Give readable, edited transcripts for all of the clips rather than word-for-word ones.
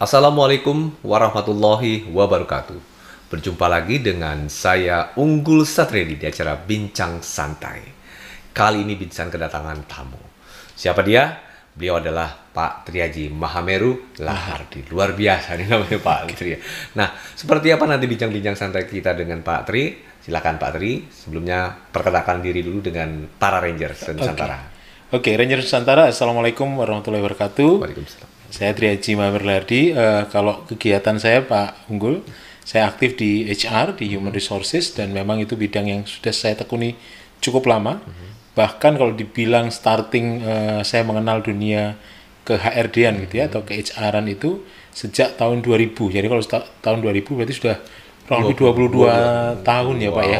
Assalamualaikum warahmatullahi wabarakatuh. Berjumpa lagi dengan saya Unggul Satredi di acara Bincang Santai. Kali ini Bincang kedatangan tamu. Siapa dia? Beliau adalah Pak Triaji Mahameru Lahardi. Luar biasa nih namanya Pak Tri. Nah, seperti apa nanti bincang-bincang santai kita dengan Pak Tri? Silakan Pak Tri. Sebelumnya perkenalkan diri dulu dengan para Rangers Nusantara. Oke, Ranger Nusantara, Assalamualaikum warahmatullahi wabarakatuh. Waalaikumsalam. Saya Triaji Mahameru Lahardi. Kalau kegiatan saya Pak Unggul, saya aktif di HR, di Human Resources, dan memang itu bidang yang sudah saya tekuni cukup lama. Bahkan kalau dibilang starting saya mengenal dunia ke HRD-an gitu ya, atau ke HR-an itu sejak tahun 2000. Jadi kalau tahun 2000 berarti sudah kurang lebih 22 tahun ya Pak ya.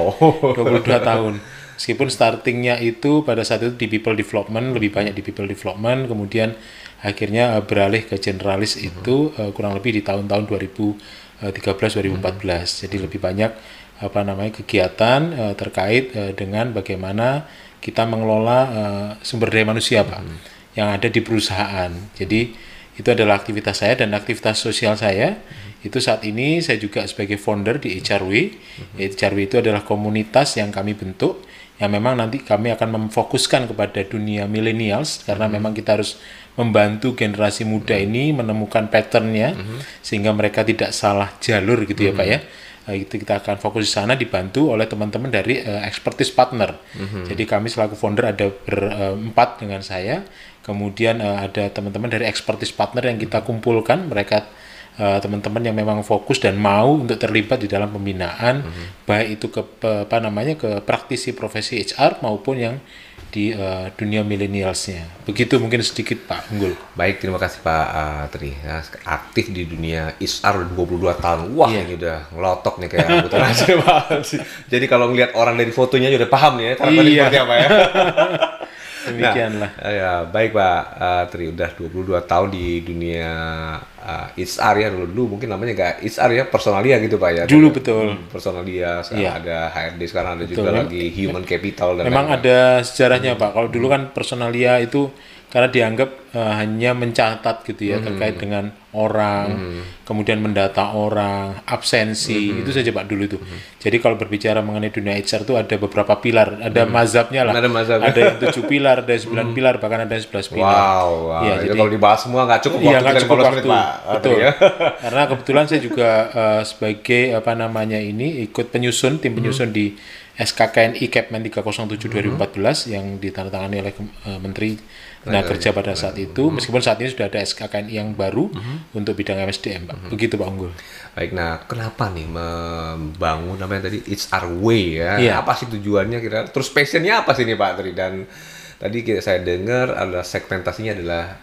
22 tahun. Meskipun startingnya itu pada saat itu di people development, lebih banyak di people development, kemudian akhirnya beralih ke generalis itu kurang lebih di tahun-tahun 2013-2014. Jadi lebih banyak kegiatan terkait dengan bagaimana kita mengelola sumber daya manusia Pak yang ada di perusahaan. Jadi itu adalah aktivitas saya, dan aktivitas sosial saya itu saat ini saya juga sebagai founder di HRW. HRW itu adalah komunitas yang kami bentuk, yang memang nanti kami akan memfokuskan kepada dunia millennials, karena memang kita harus membantu generasi muda ini menemukan patternnya sehingga mereka tidak salah jalur gitu ya Pak ya. Itu kita akan fokus di sana, dibantu oleh teman-teman dari expertise partner. Jadi kami selaku founder ada berempat dengan saya, kemudian ada teman-teman dari expertise partner yang kita kumpulkan, mereka teman-teman yang memang fokus dan mau untuk terlibat di dalam pembinaan, baik itu ke ke praktisi profesi HR maupun yang di dunia milenialsnya. Begitu mungkin sedikit Pak Unggul. Baik, terima kasih Pak Tri. Ya, aktif di dunia HR 22 tahun. Wah, ini udah ngelotok nih kayak Abu Tanasir Pak. Jadi kalau ngelihat orang dari fotonya udah paham nih ya, karakternya seperti apa ya. Demikianlah. Nah, ya, baik Pak Tri, udah 22 tahun di dunia HR ya. Dulu mungkin namanya nggak HR ya, personalia gitu Pak ya. Dulu betul. Personalia, sekarang ada HRD, sekarang ada juga lagi human capital. Dan memang ada sejarahnya Pak. Kalau dulu kan personalia itu karena dianggap hanya mencatat gitu ya, terkait dengan orang, kemudian mendata orang, absensi, itu saja Pak dulu itu. Jadi kalau berbicara mengenai dunia HR itu ada beberapa pilar, ada mazhabnya lah. Ada yang 7 pilar, ada 9 pilar, bahkan ada 11 pilar. Wow. Ya, jadi kalau dibahas semua nggak cukup waktu, nggak cukup waktu. Pak. Betul. Ya. Karena kebetulan saya juga sebagai ikut penyusun, tim penyusun di SKKNI Kepmen 307 2014 yang ditandatangani oleh Menteri Tenaga Kerja pada saat itu, meskipun saat ini sudah ada SKKNI yang baru untuk bidang MSDM, Pak. Begitu Pak Unggul. Baik, nah kenapa nih membangun namanya tadi It's Our Way ya? Apa sih tujuannya kira? Terus passionnya apa sih nih Pak Tri? Dan tadi saya dengar ada segmentasinya adalah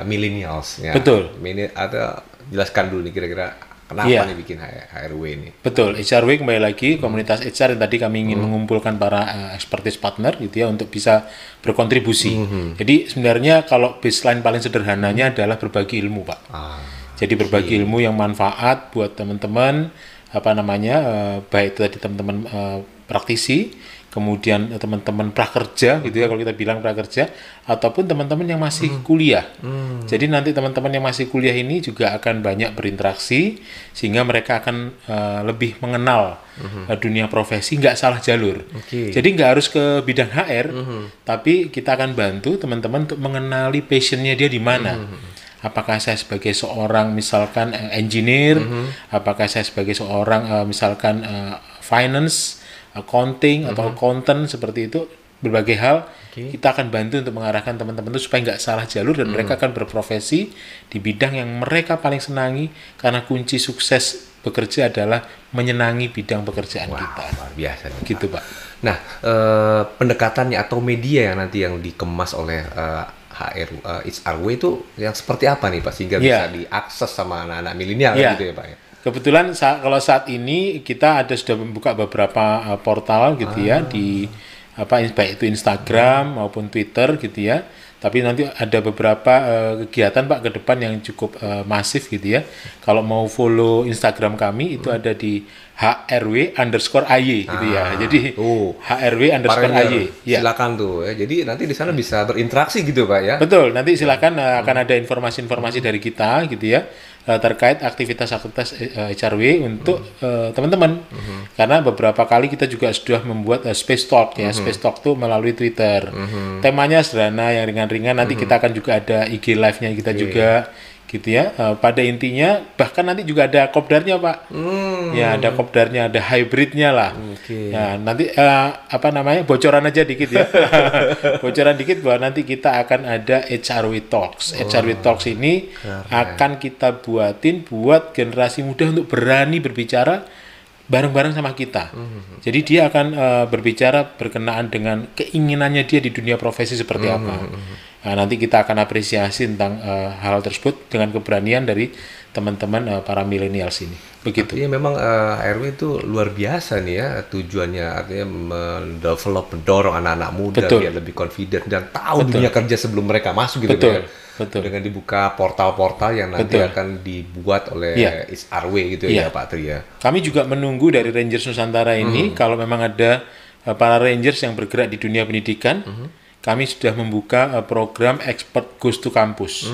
millennials ya. Betul. Jelaskan dulu nih kira-kira kenapa nih bikin HRW ini? Betul, HRW kembali lagi komunitas HR yang tadi kami ingin mengumpulkan para expertise partner gitu ya untuk bisa berkontribusi. Jadi sebenarnya kalau baseline paling sederhananya adalah berbagi ilmu Pak. Jadi berbagi ilmu yang manfaat buat teman-teman baik itu tadi teman-teman praktisi, kemudian teman-teman prakerja gitu ya, kalau kita bilang prakerja, ataupun teman-teman yang masih kuliah. Jadi nanti teman-teman yang masih kuliah ini juga akan banyak berinteraksi sehingga mereka akan lebih mengenal dunia profesi, nggak salah jalur. Jadi nggak harus ke bidang HR, tapi kita akan bantu teman-teman untuk mengenali passionnya dia di mana. Apakah saya sebagai seorang misalkan engineer, apakah saya sebagai seorang misalkan finance, accounting atau accountant, seperti itu, berbagai hal. Kita akan bantu untuk mengarahkan teman-teman itu supaya nggak salah jalur dan mereka akan berprofesi di bidang yang mereka paling senangi, karena kunci sukses bekerja adalah menyenangi bidang pekerjaan kita. Luar biasa nih, gitu Pak. Nah, pendekatannya atau media yang nanti yang dikemas oleh It's Our Way itu yang seperti apa nih Pak, sehingga bisa diakses sama anak-anak milenial gitu ya Pak ya? Kebetulan kalau saat ini kita sudah membuka beberapa portal gitu ya, di baik itu Instagram maupun Twitter gitu ya. Tapi nanti ada beberapa kegiatan Pak ke depan yang cukup masif gitu ya. Kalau mau follow Instagram kami itu ada di HRW_AY gitu ya. Jadi HRW_AY. Ya. Silakan tuh ya. Jadi nanti di sana bisa berinteraksi gitu Pak ya. Betul. Nanti silakan akan ada informasi-informasi dari kita gitu ya terkait aktivitas-aktivitas HRW untuk teman-teman. Karena beberapa kali kita juga sudah membuat Space Talk ya. Space Talk tuh melalui Twitter. Temanya sederhana yang ringan-ringan. Nanti kita akan juga ada IG live-nya kita juga. Gitu ya, pada intinya bahkan nanti juga ada kopdarnya Pak, ya ada kopdarnya, ada hybridnya lah. Ya nanti bocoran aja dikit ya, bocoran dikit bahwa nanti kita akan ada HRW Talks. HRW Talks ini akan kita buatin buat generasi muda untuk berani berbicara bareng-bareng sama kita. Jadi dia akan berbicara berkenaan dengan keinginannya dia di dunia profesi seperti apa. Nah, nanti kita akan apresiasi tentang hal tersebut dengan keberanian dari teman-teman para millennials ini. Begitu. Iya memang HRW itu luar biasa nih ya tujuannya, artinya mendorong anak-anak muda biar lebih confident dan tahu dunia kerja sebelum mereka masuk gitu ya. Betul. Dengan dibuka portal-portal yang nanti akan dibuat oleh HRW gitu ya Pak Tri ya. Kami juga menunggu dari Rangers Nusantara ini kalau memang ada para Rangers yang bergerak di dunia pendidikan. Kami sudah membuka program Expert Goes to Campus.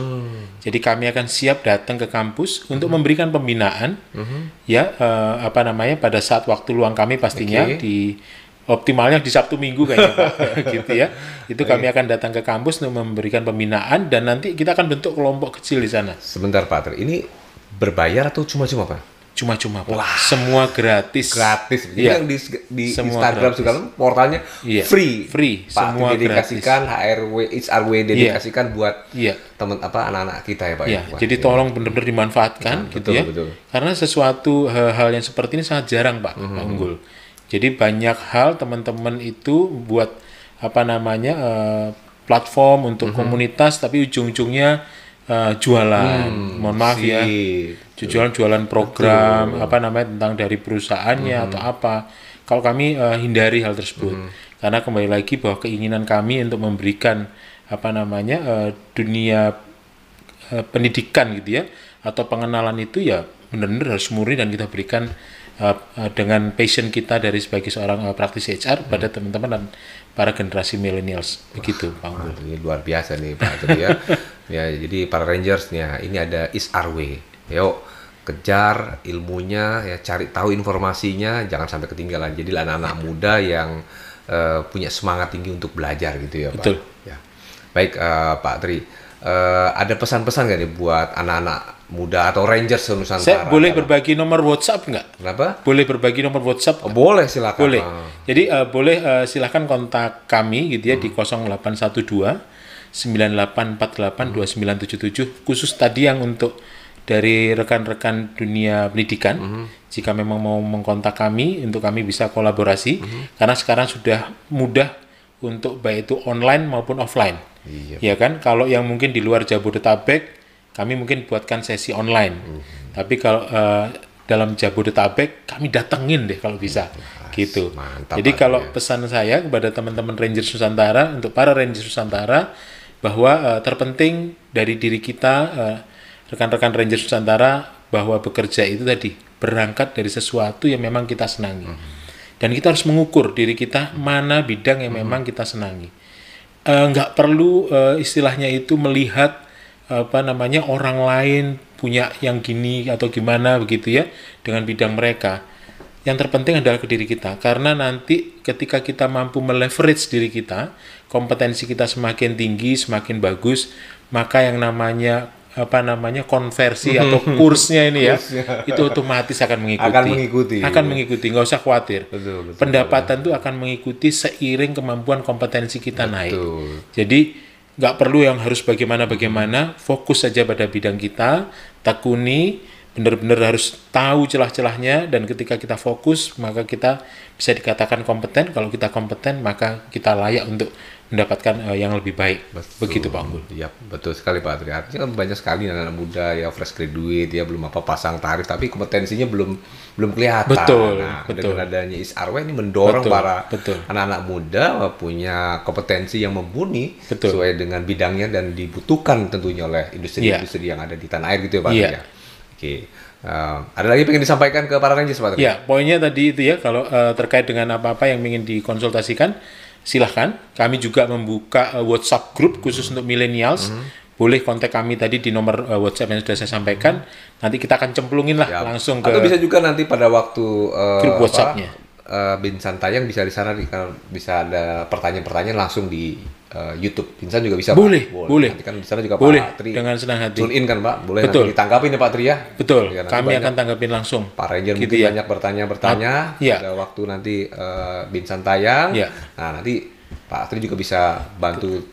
Jadi kami akan siap datang ke kampus untuk memberikan pembinaan, pada saat waktu luang kami pastinya di optimalnya di Sabtu Minggu kayaknya Pak, gitu ya. Itu kami akan datang ke kampus untuk memberikan pembinaan dan nanti kita akan bentuk kelompok kecil di sana. Sebentar Pak Tri, ini berbayar atau cuma-cuma Pak? Cuma-cuma Pak. Wah, semua gratis. Gratis. Jadi yang di Instagram sekarang portalnya free. Pak semua dedikasikan HRW dedikasikan buat teman anak-anak kita ya Pak. Wah, jadi tolong benar-benar dimanfaatkan gitu ya. Betul. Karena sesuatu hal yang seperti ini sangat jarang Pak, Pak Unggul. Jadi banyak hal teman-teman itu buat platform untuk komunitas tapi ujung-ujungnya jualan. Mohon maaf ya. Jualan program tentang dari perusahaannya atau apa. Kalau kami hindari hal tersebut. Karena kembali lagi bahwa keinginan kami untuk memberikan dunia pendidikan gitu ya atau pengenalan itu ya benar-benar harus murni dan kita berikan dengan passion kita dari sebagai seorang praktisi HR pada teman-teman dan para generasi millennials. Begitu Pak Unggul. Ini luar biasa nih Pak Tri ya. Ya, jadi para Rangers nih ini ada HRW. Yuk kejar ilmunya ya, cari tahu informasinya, jangan sampai ketinggalan. Jadi anak-anak muda yang punya semangat tinggi untuk belajar gitu ya Pak. Betul. Ya. Baik Pak Tri, ada pesan-pesan nggak nih buat anak-anak muda atau Rangers Nusantara? Saya boleh berbagi nomor WhatsApp nggak? Kenapa? Boleh berbagi nomor WhatsApp? Boleh, silakan. Boleh. Jadi boleh silahkan kontak kami gitu ya di 0812 9848 2977 khusus tadi yang untuk dari rekan-rekan dunia pendidikan. Jika memang mau mengkontak kami untuk kami bisa kolaborasi karena sekarang sudah mudah untuk baik itu online maupun offline. Ya kan? Kalau yang mungkin di luar Jabodetabek kami mungkin buatkan sesi online. Tapi kalau dalam Jabodetabek kami datengin deh kalau bisa. Gitu. Mantap, jadi kalau pesan saya kepada teman-teman Rangers Nusantara, untuk para Rangers Nusantara, bahwa terpenting dari diri kita, rekan-rekan Rangers Nusantara, bahwa bekerja itu tadi berangkat dari sesuatu yang memang kita senangi. Dan kita harus mengukur diri kita mana bidang yang memang kita senangi. Nggak perlu istilahnya itu melihat orang lain punya yang gini atau gimana begitu ya dengan bidang mereka. Yang terpenting adalah ke diri kita, karena nanti ketika kita mampu meleverage diri kita, kompetensi kita semakin tinggi, semakin bagus, maka yang namanya konversi atau kursnya ini ya, itu otomatis akan mengikuti, nggak usah khawatir. Betul. Pendapatan itu akan mengikuti seiring kemampuan kompetensi kita naik. Jadi nggak perlu yang harus bagaimana, fokus saja pada bidang kita, tekuni, benar-benar harus tahu celah-celahnya, dan ketika kita fokus maka kita bisa dikatakan kompeten. Kalau kita kompeten maka kita layak untuk mendapatkan yang lebih baik. Begitu Pak Unggul. Ya, betul sekali Pak Tri. Artinya kan banyak sekali anak-anak muda ya fresh graduate ya belum pasang tarif tapi kompetensinya belum kelihatan. Betul. Dengan adanya HRW ini mendorong para anak-anak muda punya kompetensi yang mumpuni sesuai dengan bidangnya dan dibutuhkan tentunya oleh industri-industri yang ada di tanah air gitu ya Pak Tri ya. Oke. Ada lagi pengen disampaikan ke para Rangers, Pak Tri? Ya, poinnya tadi itu ya, kalau terkait dengan apa-apa yang ingin dikonsultasikan, silahkan. Kami juga membuka WhatsApp group khusus untuk millennials. Boleh kontak kami tadi di nomor WhatsApp yang sudah saya sampaikan. Nanti kita akan cemplungin lah langsung ke Atau bisa juga nanti pada waktu grup WhatsApp-nya. Binsan tayang bisa di sana, kalau bisa ada pertanyaan-pertanyaan langsung di YouTube. Binsan juga bisa, Boleh, Pak? boleh. Nanti kan di sana juga Boleh, Pak Tri dengan senang hati. tune in kan, Pak? Boleh Betul. nanti ditanggapin ya, Pak Tri ya? Betul, Ya, nanti kami banyak akan tanggapin langsung. Pak Ranger Gitu mungkin ya. banyak bertanya-bertanya Ya. pada waktu nanti Binsan tayang. Ya. Nah, nanti Pak Tri juga bisa bantu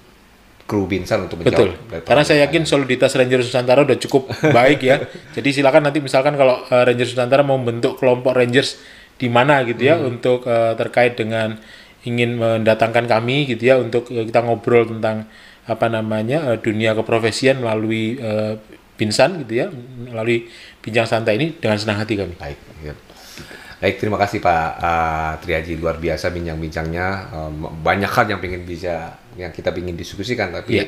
kru Binsan untuk Betul, menjawab. dari karena saya pertanyaan. yakin soliditas Ranger Nusantara udah cukup baik ya. Jadi silakan nanti misalkan kalau Ranger Nusantara mau membentuk kelompok Rangers di mana gitu ya untuk terkait dengan ingin mendatangkan kami gitu ya untuk kita ngobrol tentang apa namanya dunia keprofesian melalui Binsan gitu ya, melalui bincang santai ini dengan senang hati kami. Baik, ya. Baik, terima kasih Pak Triaji, luar biasa bincang-bincangnya. Banyak hal yang kita ingin diskusikan, tapi Iya.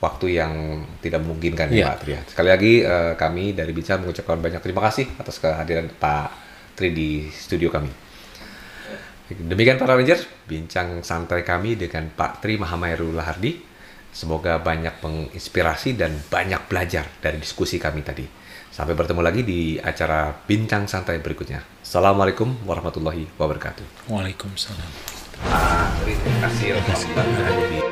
waktu yang tidak memungkinkan Iya. ya Pak Tri. Sekali lagi kami dari Binsan mengucapkan banyak terima kasih atas kehadiran Pak Tri di studio kami. Demikian para Rangers, bincang santai kami dengan Pak Tri Mahamaheru Lahardi. Semoga banyak menginspirasi dan banyak belajar dari diskusi kami tadi. Sampai bertemu lagi di acara bincang santai berikutnya. Assalamualaikum warahmatullahi wabarakatuh. Waalaikumsalam. Terima kasih.